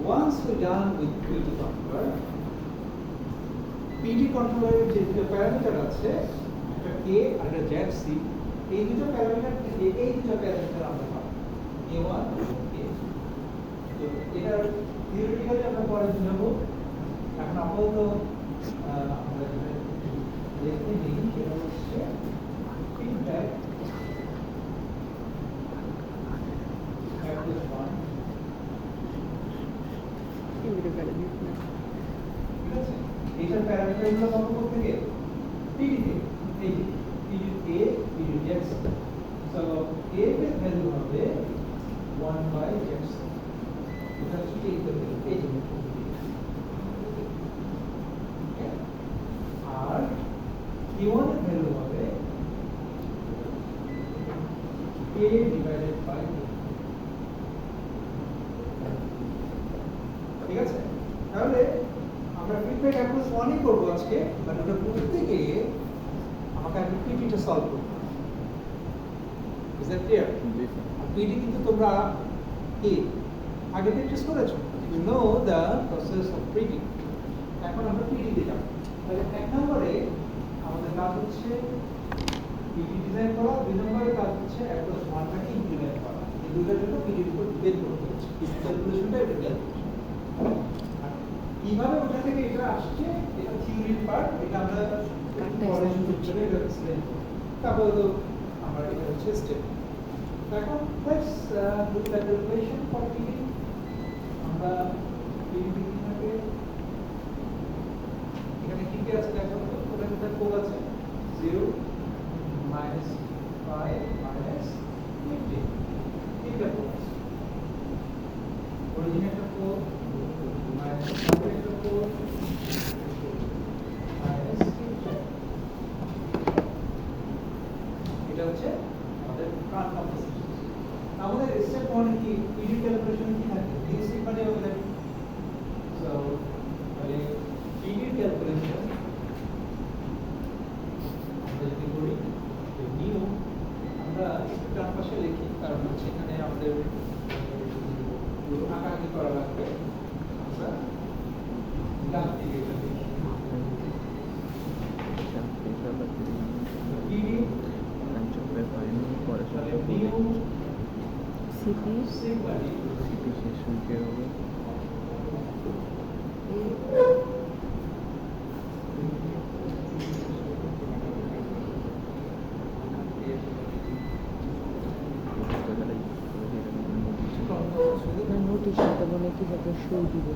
once we're done with PD controller, PD controller যে দুটো parameter আছে একটা k আর একটা zc, এই দুটো প্যারামিটার থেকে এই দুটো প্যারামিটার আমরা পাবো a1 এবং a। তো এটা থিওরিটিক্যালি আমরা পরে বুঝাবো। এখন আপাতত আমরা দেখতে নিই সেটা হচ্ছে ফিডব্যাক এইটার প্যারামিটারগুলো কত থেকে PD তে, এই যে PD A, PD Z। So A এর ভ্যালু হবে 1/Z। এটা হচ্ছে এই ভ্যালু, এই যে আর Q1 এর ভ্যালু হবে A divided by A। ঠিক আছে, তাহলে আমরা ফিডব্যাক অ্যাপ্রোচ 1 করব আজকে, বাট ওটা করতে গিয়ে আমাকে আগে পিডিটা সলভ করতে হবে। Is that clear? পিডি কিন্তু তোমরা কি আগে প্র্যাকটিস করেছো, you know the process of PD. এখন আমরা পিডি তে যাব। তাহলে এক নম্বরে আমাদের কাজ হচ্ছে পিডি ডিজাইন করা, দুই নম্বরে কাজ হচ্ছে অ্যাপ্রোচ 1টাকে ইমপ্লিমেন্ট করা। এই দুটোর জন্য পিডি উপর বের করতে হচ্ছে, পিডি ক্যালকুলেশনটা এটা বের করতে। কিভাবে ওটা থেকে এটা আসছে, এটা থিওরির পার্ট, এটা আমরা পরে শুরু করে এক্সপ্লেইন করব। তারপর তো আমরা এটা হচ্ছে স্টেপ। এখন let's look at the equation for PD. আমরা পিডি থেকে এখানে কি কি আছে দেখো তো, ওটা একটা কোড আছে 0 -5 -50 এটা কোড আছে। অরিজিন একটা কোড এটা হচ্ছে আমাদের প্রাণ কম্পোজিশন। আমাদের স্টেপ 1 কি পিডি ক্যালকুলেশন কি থাকে, এই স্টেপটা হবে। সো মানে পিডি ক্যালকুলেশন আমরা যদি করি নিউ, আমরা ডান পাশে লিখি, কারণ হচ্ছে এখানে আমাদের আঁকাআঁকি করা লাগবে। আমরা ডান দিকে এটা লিখি পিডি নিউ সিপি শেষ হয়ে হবে। নোটিশ এটা মনে কি যাতে সই দিবে।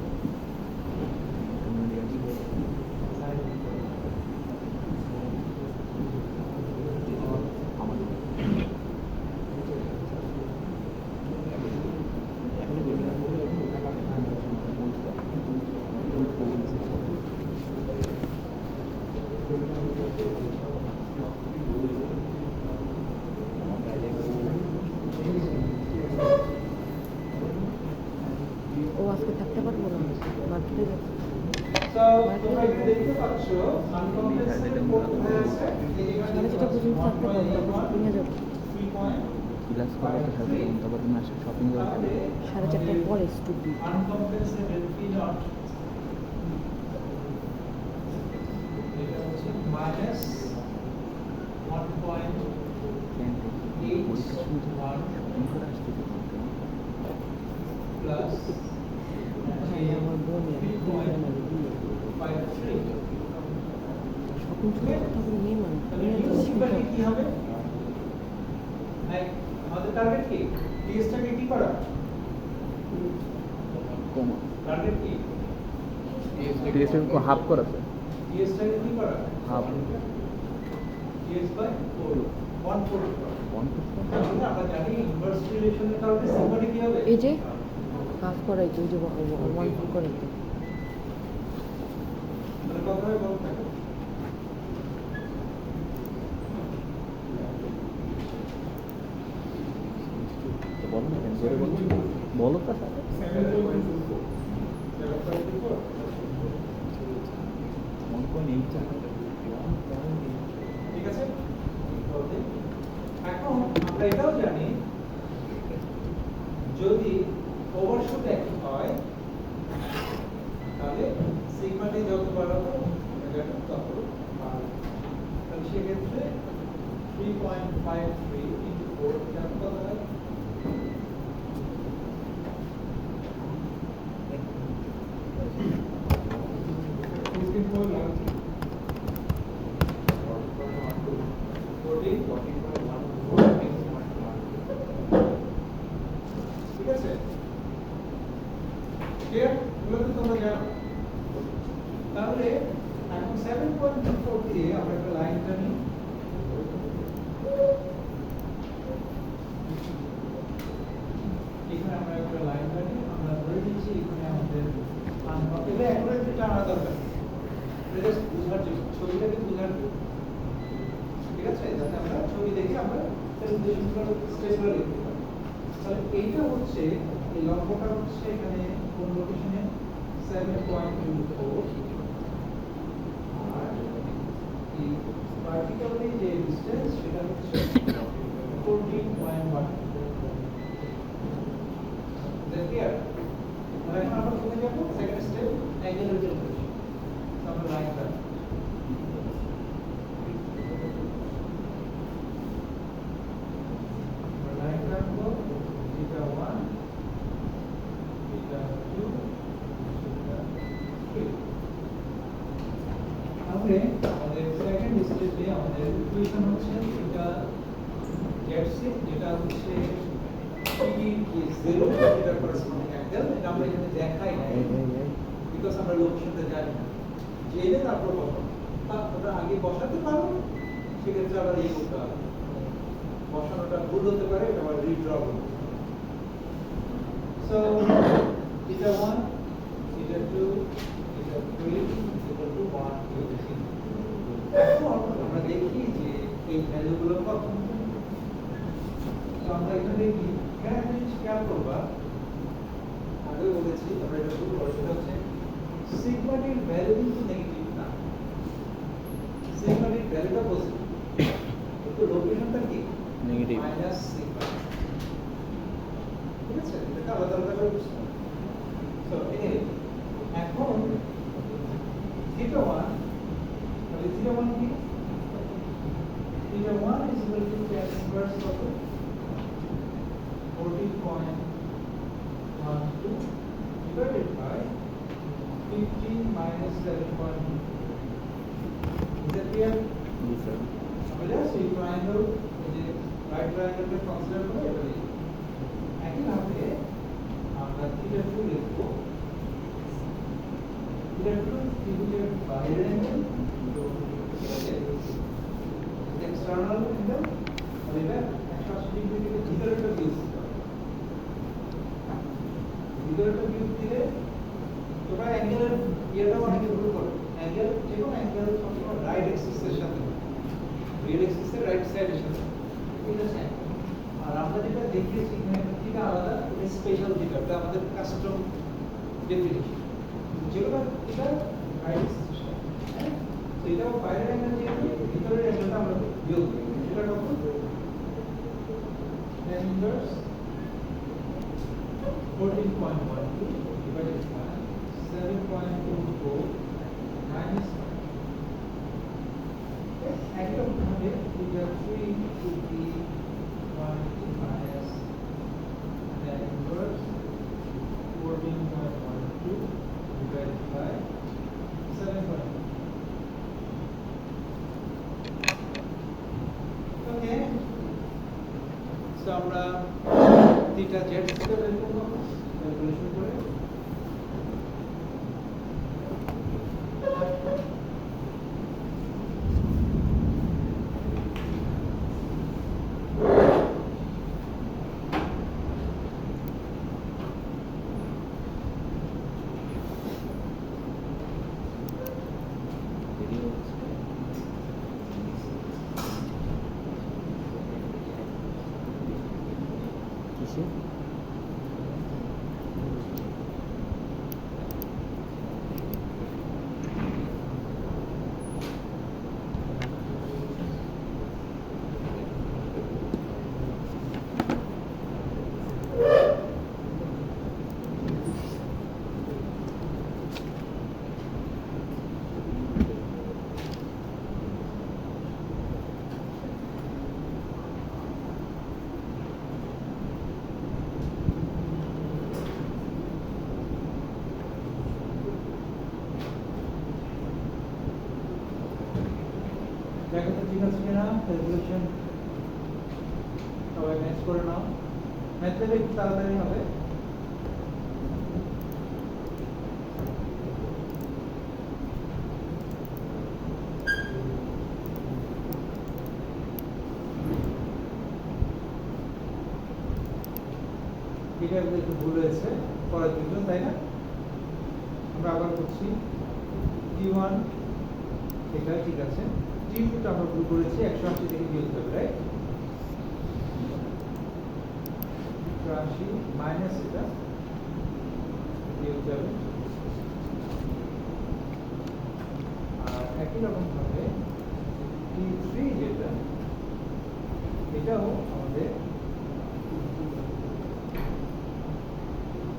ও আজকে থাকতে পারবো না, মার্কেটে যাচ্ছে। তোমরা এখানে দেখতে পাচ্ছ আনকমপ্লেক্সের কোড হয়ে আছে। সাড়ে ছটা পর্যন্ত থাকতে পারবো, তারপর শপিংয়ে যাবো। ক্লাস করার সাথে তারপর তুমি আসে শপিং করতে 4:30টার পরে স্টুডি। আনকমপ্লেক্সেটেড পি নট এটা হচ্ছে মাইনাস 1.81 শপিং করে আসতে প্লাস আমার বোন শপিং শুরু কথা বলে নেই মানে কি হবে? আমাদের টার্গেট কি? টিএসটাকে কি করা? কমা টার্গেট কি? টিএসএম কো হাফ করাছে। টিএসটাকে কি করা? হাফ টিএস বাই 4 1/4 করা। 1/4 আমরা জানি ইনভার্স রিলেশনের কারণে সিম্বলে কি হবে? এই যে হাফ করাইছে, ওই যে 1 করাইছে। তাহলে কত হবে বলতে থাকো। বলো না কেন করে বলছো, বলো তো স্যার। 1.8 ঠিক আছে? এখন আমরা এটাও জানি যদি ওভারশুট একই হয় 5.3 into 4 এটা কত হয়? ঠিক আছে, ক্লিয়ার? এগুলো তো তোমরা জানো। তাহলে এখন 7.24 দিয়ে আমরা একটা লাইন টানি। এখানে আমরা একটা লাইন টানি, আমরা ধরে নিচ্ছি এখানে আমাদের এটা অ্যাকুরেটলি টানা দরকার। এটা জাস্ট বোঝার জন্য, ছবিটাকে বোঝার জন্য। ঠিক আছে, যাতে আমরা ছবি দেখে আমরা স্টেপগুলো লিখতে পারি। তাহলে এইটা হচ্ছে, এই লম্বটা হচ্ছে এখানে কোন লোকেশনে 7.24, আর এই ভার্টিক্যালি যে ডিসটেন্স সেটা হচ্ছে 14.1। ক্লিয়ার? আর এখন আমরা কোথায় যাবো? সেকেন্ড স্টেপ, অ্যাঙ্গেলের ক্যালকুলেশন। আমরা লাইন টানবো। লাইন টানবো, এটা 1, এটা 2, এটা 3। তাহলে আমাদের সেকেন্ড স্টেপে আমাদের ইকুয়েশন হচ্ছে এটা z6, যেটা হচ্ছে p0, যেটা করেসপন্ডিং অ্যাঙ্গেল। এটা আমরা এখানে দেখাই না বিকজ আমরা লোকেশনটা জানি না। জেনে তারপর বসাবো, বা ওটা আগে বসাতে পারো, সেক্ষেত্রে আবার এই করতে হবে, বসানোটা ভুল হতে পারে, এটা আবার রিড্র করতে হবে। সো এটা 1, এটা 2, এটা 3, এটা 2, 1, 2, 3। এখন আমরা দেখি যে এই ভ্যালুগুলো কত। তো আমরা এখানে দেখি, এখানে একটা জিনিস খেয়াল করবা, আগে বলেছি আমরা এটা শুরু করছি, সেটা হচ্ছে সিগমাটির ভ্যালু কিন্তু নেগেটিভ না, সিগমাটির ভ্যালুটা পজিটিভ, কিন্তু লোকেশনটা কি নেগেটিভ মাইনাস সিগমা। ঠিক আছে, এটা আলাদা আলাদা করে বুঝতে হবে। সো এখন থিটা 1, তাহলে থিটা 1 কি? Theta 1 is equal to tan inverse of 14.12 divided by 15 minus 7.2. Is that clear? G sir. আমরা জাস্ট এই ট্রায়াঙ্গেল, এই যে রাইট ট্রায়াঙ্গেলকে কনসিডার করে এটা লিখি। একইভাবে আমরা থিটা 2 লিখব। থিটা 2 ত্রিভুজের বাইরের অ্যাঙ্গেল, ঠিক আছে, এক্সটার্নাল অ্যাঙ্গেল, আর এটা 180 ডিগ্রি থেকে ভিতরেরটা ভিউ দিতে হবে। ভিতরেরটা ভিউ দিলে তোমরা অ্যাঙ্গেলের ইয়েটাও অনেকে ভুল করো। অ্যাঙ্গেল, যে কোনো অ্যাঙ্গেল সবসময় রাইট এক্সিসের সাথে, রিয়েল এক্সিসের রাইট সাইডের সাথে, ঠিক আছে। আর আমরা যেটা দেখিয়েছি এখানে থিটা আলাদা, এটা স্পেশাল থিটা, এটা আমাদের কাস্টম ডেফিনিশন, যেগুলো থিটা রাইট এক্সিসের সাথে, হ্যাঁ। তো এটাও বাইরের অ্যাঙ্গেল, যেহেতু ভিতরের অ্যাঙ্গেলটা আমরা বিয়োগ করি, সেটা কত? tan inverse 14.12 divided by 7.24 minus 1. একইভাবে theta 3 to be 1 minus tan inverse 14.12 divided by 7.2. Okay. So আমরা theta z থেকে বের করব ক্যালকুলেশন করে। কিসে ঠিক আছে কিনা ক্যালকুলেশন সবাই ম্যাচ করে নাও, ম্যাথ লেবে একটু তাড়াতাড়ি হবে। এটা একটু ভুল হয়েছে পরের দুজন, তাই না? আমরা আবার করছি T1, এটা ঠিক আছে। T2 টা আমরা ভুল করেছি, 180 থেকে বিয়োগ করতে হবে, রাইট? 180 মাইনাস এটা বিয়োগ যাবে। আর একই রকম ভাবে T3 যেটা, এটাও আমাদের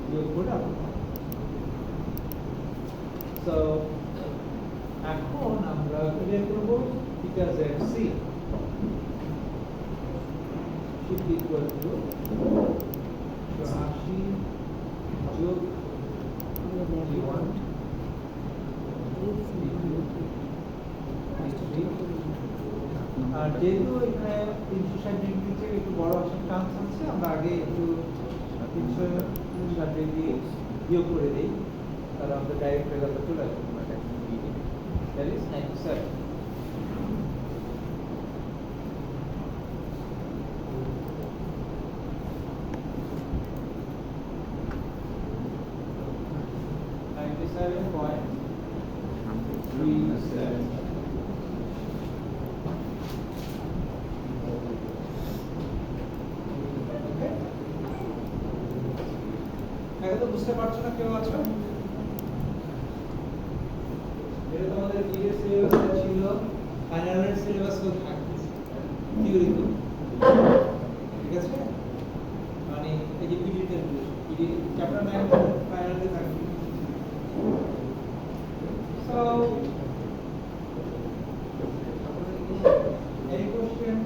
বিয়োগ করে আমরা পাবো। So এখন আমরা বের করব theta ZC should be equal to 180 যোগ T1 আর যেহেতু এখানে 360 ডিগ্রি থেকে একটু বড় আসার চান্স আছে, আমরা আগে একটু 360 ডিগ্রি বিয়োগ করে দিই, তাহলে আমাদের ডাইরেক্ট রেজাল্টটা চলে আসবে। That is 97. এখন তো বুঝতে পারছো না কেউ আছো? এটা তোমাদের বিএর সিলেবাসে ছিল, ফাইনালের সিলেবাসেও থাকবে থিওরি তো, ঠিক আছে? মানে এই যে পিডি ক্যালকুলেশন, পিডি চ্যাপ্টার 9 ফাইনালে থাকবে। So any question?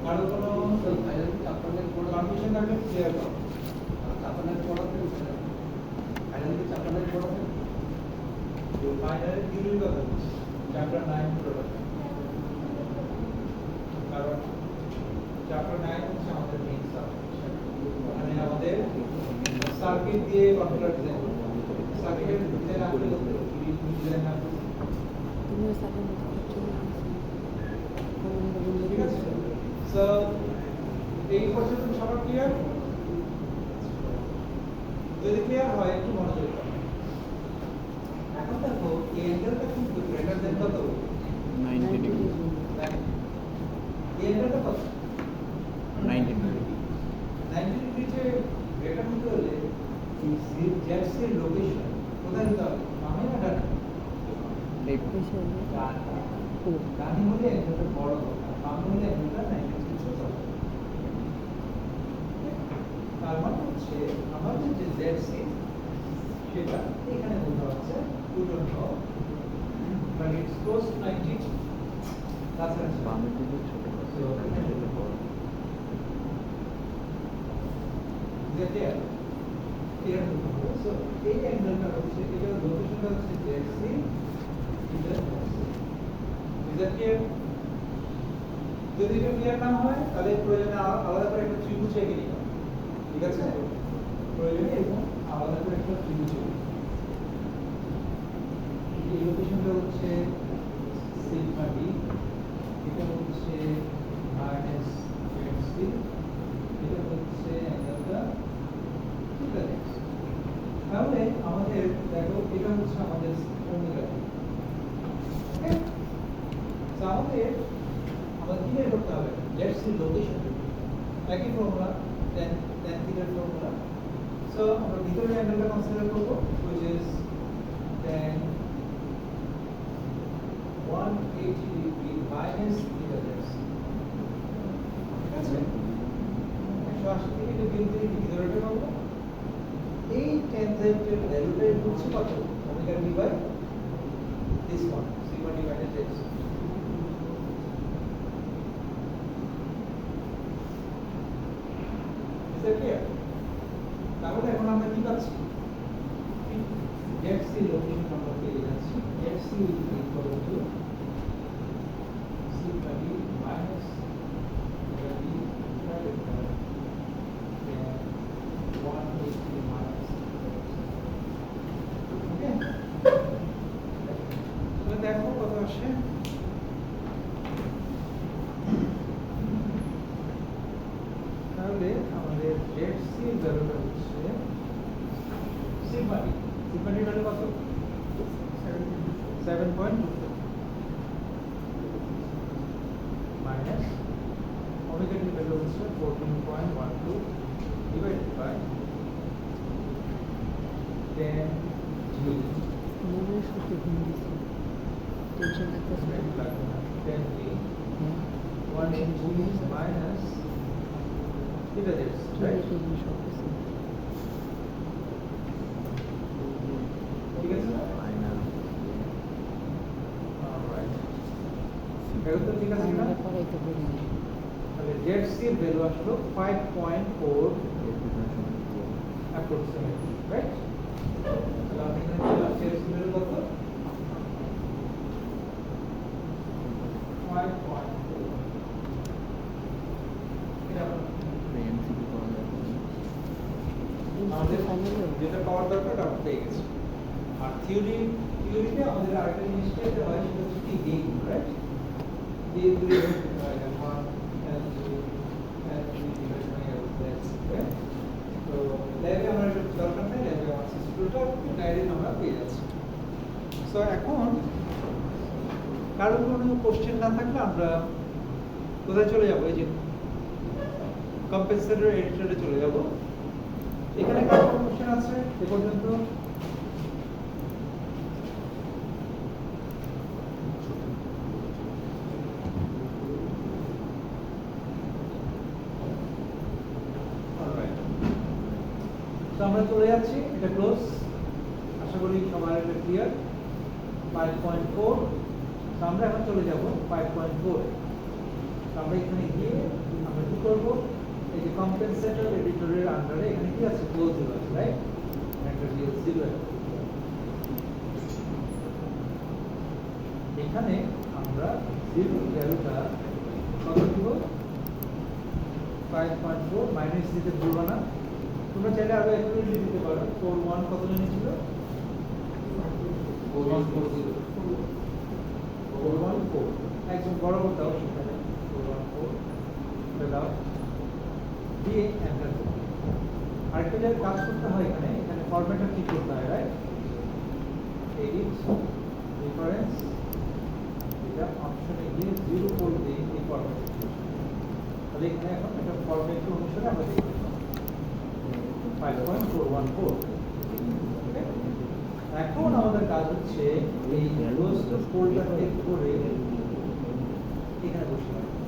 কারো কোনো কনফিউশন থাকলে ক্লিয়ার করো। আপনাদের পড়াতে ফাইনালি চ্যাপ্টার পড়াতে ফাইনালি থিওরি কথা চ্যাপ্টার 9 পড়াতে, কারণ চ্যাপ্টার 9 হচ্ছে আমাদের মেইন সাবজেক্ট। মানে আমাদের সার্কিট দিয়ে কন্ট্রোলার ডিজাইন, সার্কিটের ডিজাইন আপনি করতে ডিজাইন আপনি, তুমিও সাথে ঠিক আছে? সো এই পর্যন্ত সবার ক্লিয়ার? যদি ক্লিয়ার হয় একটু মনোযোগ দাও। এখন দেখো এই অ্যাঙ্গেলটা কিন্তু গ্রেটার দেন কত? 90 ডিগ্রি। এই অ্যাঙ্গেলটা কত? 90 ডিগ্রি। 90 ডিগ্রিতে গ্রেটার হতে হলে এই ZC এর লোকেশন কোথায় হতে হবে? বামে না ডানে? এই ডানে হলে অ্যাঙ্গেলটা বড় হবে, বামে হলে অ্যাঙ্গেলটা 90 ডিগ্রি ছোট হবে। তার মানে হচ্ছে আমাদের যে ZC সেটা এখানে বোঝা হচ্ছে 2.0, but it's close to 90, কাছাকাছি। বামের দিকে ছোট So, এখানে বড়। যেটা এরকম হবে। So, এই অ্যাঙ্গেলটা হচ্ছে, এটার লোকেশনটা হচ্ছে ZC, এটা is that clear? যদি এটা ক্লিয়ার না হয় তাহলে প্রয়োজনে আলাদা করে একটা ত্রিভুজ এঁকে নিতে হবে, ঠিক আছে? প্রয়োজনে এরকম আলাদা করে একটা ত্রিভুজ এঁকে নিতে হবে। এই লোকেশনটা হচ্ছে সিগমা ডি, এটা হচ্ছে মাইনাস ZC, এটা হচ্ছে অ্যাঙ্গেলটা থিটা এক্স। তাহলে আমাদের দেখো এটা হচ্ছে আমাদের ওমেগা টি, ওকে? সো আমাদের কি বের করতে হবে? লেটস সি লোকেশন, একই ফর্মুলা tan থিটার ফর্মুলা। সো আমরা ভিতরে অ্যাঙ্গেলটা কনসিডার করব, which is tan 180 degree minus theta ZC, ঠিক আছে? 180 থেকে এটা বিয়োগ দিয়ে ভিতরেটা পাবো। এই ট্যানজেন্টের ভ্যালুটা হচ্ছে কত? Omega D by this one, sigma D minus ZC। Clear? তাহলে এখন আমরা কি পাচ্ছি? ZC লোকেশন আমরা পেয়ে যাচ্ছি। ZC is equal to C minus B divided by 180 minus. Okay? তাহলে দেখো কত আসে। তাহলে আমাদের ZC এর ভ্যালুটা হচ্ছে sigma D. Sigma D value কত? 7.24 মাইনাস ওমেগা ডি ভ্যালু হচ্ছে 14.12 ডিভাইডেড বাই 10 জি। মনে হয় সত্যি ঘুম দিছি টেনশন লাগতেছে 10 জি 1 জি মাইনাস এটা দিস রাইট? ঠিক আছে না? অলরাইট। এটা তো ঠিক আছে না? পড়াইতে পারি না তাহলে ZC এর ভ্যালু আসলো 5.4 approximately, right? তাহলে আপনি এখানে পেলাম ZC এর ভ্যালু কত? 5.4 এটা আমাদের যেটা পাওয়ার দরকার ওটা আমরা পেয়ে গেছি। আর থিওরিতে আমাদের আরেকটা জিনিস পেতে হয় সেটা হচ্ছে কি গেইন, রাইট? গেইন গুলি হতে হয় যেমন তো ল্যাবে আমরা এটা দরকার নেই, ল্যাবে আমার সিস্টেমটা ডাইরেক্ট আমরা পেয়ে যাচ্ছি। সো এখন কারো কোনো কোশ্চেন না থাকলে আমরা কোথায় চলে যাব? এই যে কম্পেনসেটর এডিটরে চলে যাব। এখানে কার কোনো কোশ্চেন আছে এ পর্যন্ত? তো আমরা চলে যাচ্ছি, এটা ক্লোজ। আশা করি সবার এটা ক্লিয়ার। 5.4। তো আমরা এখন চলে যাব 5.4। তো আমরা এখানে গিয়ে আমরা কি করব? এই যে কম্পেনসেটর এডিটরের আন্ডারে এখানে কি আছে? ক্লোজ আছে, রাইট? একটা রিয়েল জিরো। এখানে আমরা জিরো ভ্যালুটা কত দিব? 5.4 মাইনাস দিতে ভুলবো না। তোমরা চাইলে আরো অ্যাকুরেটলি দিতে পারো। 41 কত জেনেছিল? 4140 414 একদম বড় দাও সেখানে 414 দাও দিয়ে এন্টার করো। আরেকটা যে কাজ করতে হয় এখানে ফরম্যাটটা ঠিক করতে হয়, রাইট? এডিট রেফারেন্স এটা অপশনে গিয়ে 0 দিয়ে এই ফরম্যাট। তাহলে এখানে এখন একটা ফরম্যাট অনুসারে আমরা দেখব 5.414। এখন আমাদের কাজ হচ্ছে এই ক্লোজড ফোল্ডার টেক করে এখানে বসে রাখবো।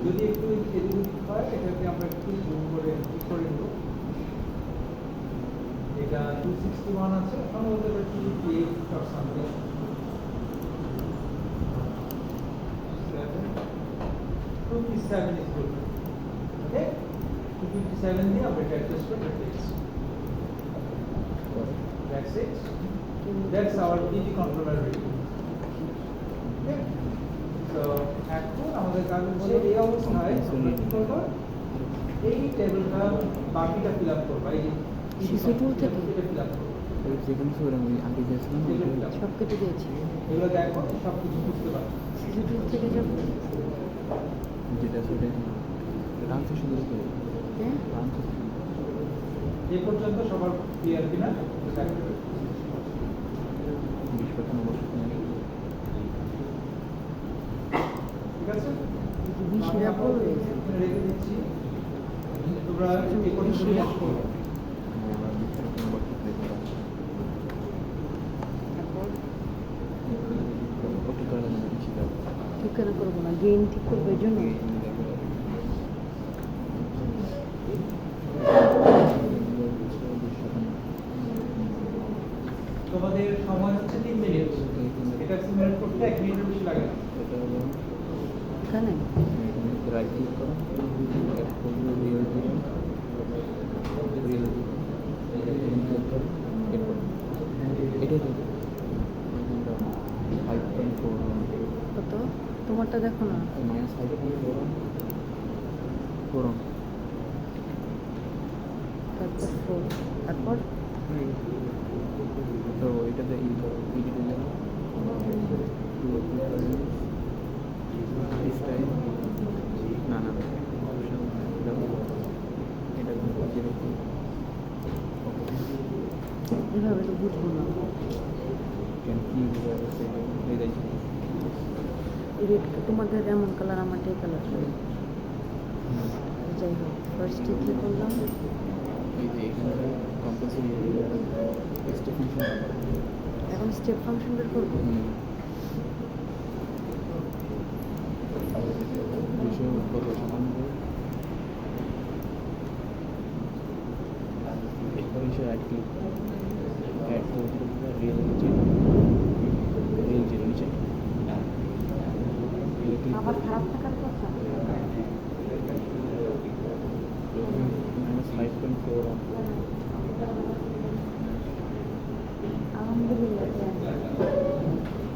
যদি একটু এদিক হয় এটাকে আমরা একটু জুম করে ঠিক করে নেব। এটা 261 আছে, সম্ভবত এটা 258 or something। 257 is good. Okay? 257 দিয়ে আমরা এটা অ্যাডজাস্ট করে রেখেছি। That's it. That's our DG controller ready. Okay? So এখন আমাদের কাজ হচ্ছে এই অবস্থায় আমরা কি করব? এই টেবিলটা বাকিটা ফিল আপ করব। এই শিশু টুল থেকে এটা ফিল আপ করব। যেখানে ছিল আমি আগে গেছিলাম সব কেটে দিয়েছি। এগুলো দেখো সব কিছু বুঝতে পারছো। শিশু টুল থেকে যাবো। যেটা সেটা রামকে সুন্দর করে হ্যাঁ রামকে এই পর্যন্ত সবার ক্লিয়ার কিনা দেখো। 20% অবশ্যই ঠিক আছে? বিশিরা পড়বে এখানে রেখে দিচ্ছি। তোমরা এই পর্যন্ত বিশিরা আসো। পড়বে আমরা 20% অবশ্যই দেখতে পাচ্ছি তারপর ওকে করে দেন বেশি দাও ঠিক কেন করবো না? গেইন ঠিক করবো এই জন্য। তোমাদের সময় হচ্ছে 3 মিনিট। এটা সিমুলেট করতে 1 মিনিটের বেশি লাগে না। এটা হলো এখানে রাইট ক্লিক করো অ্যাড করবে রিয়েল জিরো রিয়েল এরপর এটাই তো 5.4 কত তোমারটা দেখো না মাইনাস 5.4 তারপর 4 তারপর তো এটাতে ইডিটে যাবো না না অপশন এটা জিরো এভাবে তো বুঝবো না কেন কি হয়ে যাচ্ছে এই রেডটা তোমাদের এমন কালার আমারটা এই কালার যাই হোক ফার্স্টে কী করলাম এই যে এখানে কম্পালসারি স্টেপ ফাংশন এখন স্টেপ ফাংশন বের করবো বিষয় কত সামান্য এরপর এসে অ্যাড ক্লিক অ্যাড করে রিয়েল জিরো নিচে আবার খারাপ থাকার কথা মাইনাস 5.4 আলহামদুলিল্লাহ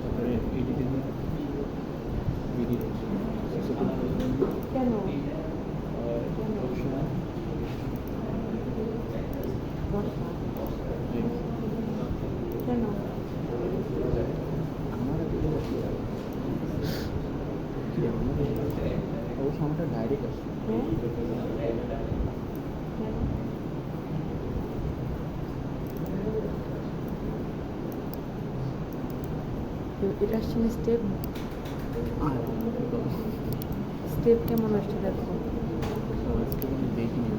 তারপরে এডিটে এডিট কেন অপশন বর্ষা কেন অবশ্য আমারটা ডাইরেক্ট আসে হ্যাঁ কেন এটা আসছে স্টেপ স্টেপ কেমন আসছে দেখো দেখিনি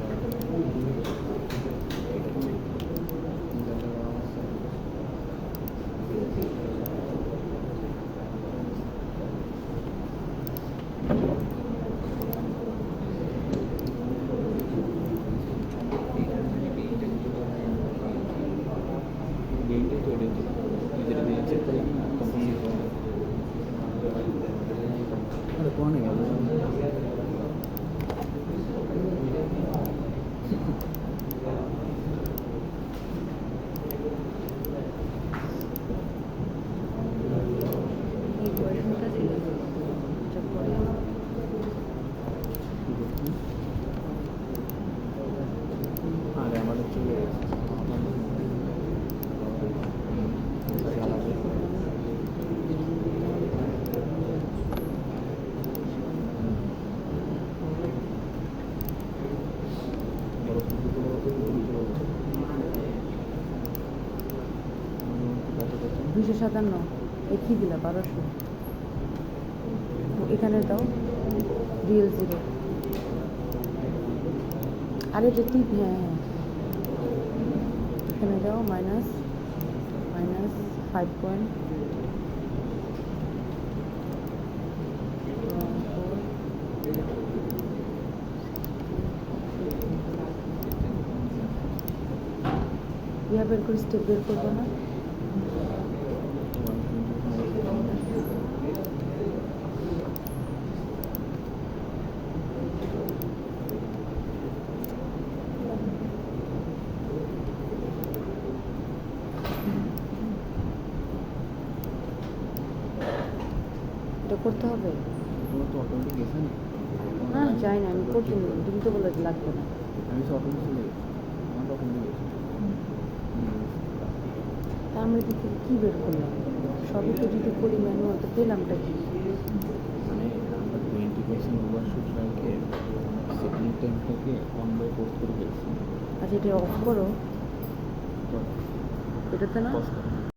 গেইনটাই তো এটা যেটা দিয়ে চেক করে কোম্পানি আরে কোনে গেল এই কোয়েশনটা ছিল এটা পরে আরে আমাদের চলে গেছে দুশো 57 এই কী দিলা 1200 এখানে দাও রিয়েল জিরো আরে যে টিপ হ্যাঁ হ্যাঁ এখানে যাও মাইনাস 5.4 ইয়া বের করে স্টেপ বের করবো না এটা করতে হবে তোমার তো অটোমেটিক গেছে না না চাই না আমি করতে তুমি তো বলে লাগবে না আমি তো অটোমেটিক চলে গেছি আমার তো অটোমেটিক গেছে তা আমরা দিকে কী বের করলাম সবই তো যদি করি ম্যানুয়াল তো পেলামটা কি মানে আমরা 20% ওভারশুট রেখে সেকেন্ড টাইমটাকে 1/4 করে ফেলছি আচ্ছা এটা অফ করো তো এটাতে না পজ করো